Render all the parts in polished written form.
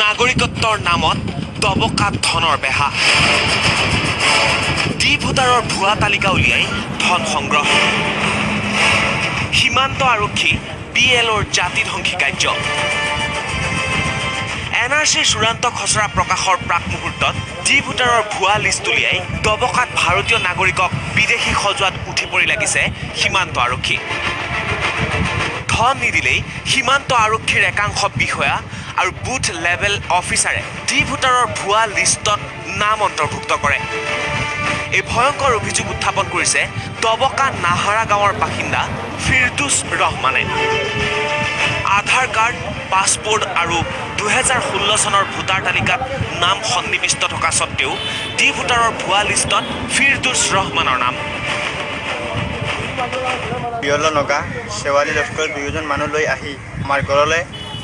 নাগৰিকত্বৰ নামত দবকাত ধনৰ বেহা ডি ভোটাৰৰ ভুৱা তালিকা উলিয়াই ধন সংগ্ৰহ সীমান্ত আৰক্ষী BLOৰ জাতিধ্বংসী কাৰ্য NRCৰ চূড়ান্ত খচৰা প্ৰকাশৰ প্ৰাক মুহূৰ্তত ডি ভোটাৰৰ ভুৱা লিষ্ট উলিয়াই দবকাত ভাৰতীয় নাগৰিকক বিদেশী সজোৱাত উঠি পৰি লাগিছে সীমান্ত আৰক্ষী ধন নিদিলেই সীমান্ত আৰক্ষীৰ একাংশ বিষয়া আৰু বুথ লেভেল অফিচাৰে ডি ভোটাৰৰ ভুৱা লিষ্টত নাম অন্তৰ্ভুক্ত কৰে এই ভয়ংকৰ অভিযোগ উত্থাপন কৰিছে দবকা নাহাৰা গাঁৱৰ বাসিন্দা ফিৰদৌছ ৰহমানে আধাৰ কাৰ্ড পাছপোৰ্ট আৰু 2016 চনৰ ভোটাৰ তালিকাত নাম সন্নিবিষ্ট থকা সত্ত্বেও ডি ভোটাৰৰ ভুৱা লিষ্টত ফিৰদৌছ ৰহমানৰ নাম বিয়ল নগা শেৱালী লস্কৰ দুয়োজন মানুহ লৈ আহি আমাৰ ঘৰলৈ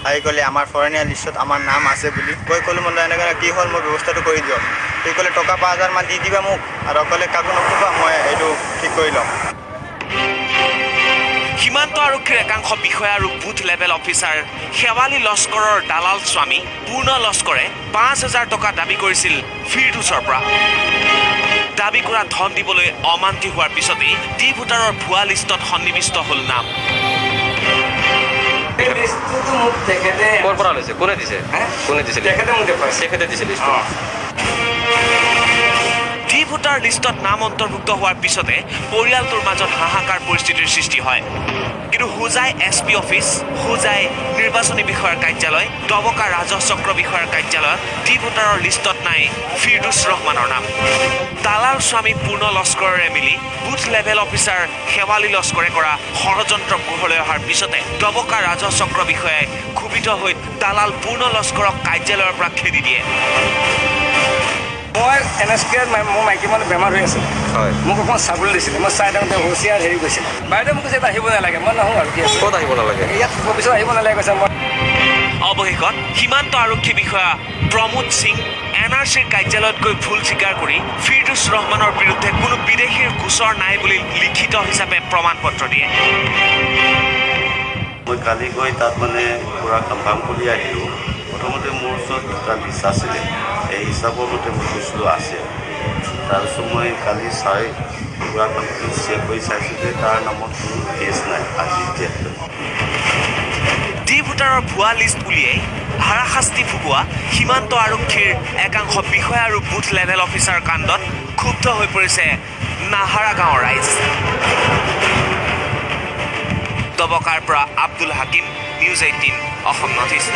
আহি ক'লে আমাৰ ফৰেনিয়াৰ লিষ্টত আমাৰ নাম আছে বুলি কৈ ক'লো মই এনেকৈ কি হ'ল মোৰ ব্যৱস্থাটো কৰি দিয়ক সেই ক'লে টকা 5,000 মান দি দিবা মোক আৰু অকলে কাকো নক'বা মই এইটো ঠিক কৰি ল'ম সীমান্ত আৰক্ষীৰ একাংশ বিষয়া আৰু বুথ লেভেল অফিচাৰ শেৱালী লস্কৰৰ দালাল স্বামী পূৰ্ণ লস্কৰে 5,000 টকা দাবী কৰিছিল ফিৰদৌছৰ পৰা দাবী কৰা ধন দিবলৈ অমান্তি হোৱাৰ পিছতেই ডি ভোটাৰৰ ভুৱা লিষ্টত সন্নিবিষ্ট হ'ল নাম ডি ভোটাৰ লিষ্টত নাম অন্তৰ্ভুক্ত হোৱাৰ পিছতে পৰিয়ালটোৰ মাজত হাহাকাৰ পৰিস্থিতিৰ সৃষ্টি হয় কিন্তু হোজাই SP অফিচ হোজাই নিৰ্বাচনী বিষয়াৰ কাৰ্যালয় দবকা ৰাজহ চক্ৰ বিষয়াৰ কাৰ্যালয়ত ডি ভোটাৰৰ লিষ্টত নাই ফিৰদৌছ ৰহমানৰ নাম দালাল স্বামী পূৰ্ণ লস্কৰেৰে মিলি বুথ লেভেল অফিচাৰ শেৱালী লস্কৰে কৰা ষড়যন্ত্ৰ পোহৰলৈ অহাৰ পিছতে দবকা ৰাজহ চক্ৰ বিষয়াই ক্ষোভিত হৈ দালাল পূৰ্ণ লস্কৰক কাৰ্যালয়ৰ পৰা খেদি দিয়ে মই NSKত মোৰ মাইকী মানুহ বেমাৰ হৈ আছে মোক অকণমান চাবলৈ দিছিলে মই চাই থাকোঁতে হুঁচিয়াৰ হেৰি গৈছিলে বাইদেউ মোক কৈছে আহিব নালাগে মই নহওঁ আৰু কি আছে ক'ত আহিব নালাগে ইয়াত অফিচত আহিব নালাগে কৈছে মই অৱশেষত সীমান্ত আৰক্ষী বিষয়া প্ৰমোদ সিং NRCৰ কাৰ্যালয়ত গৈ ভুল স্বীকাৰ কৰি ফিৰদৌছ ৰহমানৰ বিৰুদ্ধে কোনো বিদেশীৰ গোচৰ নাই বুলি লিখিত হিচাপে প্ৰমাণ পত্ৰ দিয়ে মই কালি গৈ তাত মানে পূৰা কনফাৰ্ম কৰি আহিলোঁ প্ৰথমতে মোৰ ওচৰত দুটা লিষ্ট আছিলে এই হিচাপৰ মতে মই কৈছিলোঁ আছে তাৰপিছত মই কালি চাই পূৰা কমপ্লিট চেক কৰি চাইছোঁ যে তাৰ নামত কোনো কেছ নাই আজি ডি ভোটাৰৰ ভুৱা লিষ্ট উলিয়াই হাৰাশাস্তি ভুগোৱা সীমান্ত আৰক্ষীৰ একাংশ বিষয়া আৰু বুথ লেভেল অফিচাৰ কাণ্ডত ক্ষুব্ধ হৈ পৰিছে নাহাৰা গাঁৱৰ ৰাইজ দবকাৰ পৰা Abdul Hakim news 18 Assam north east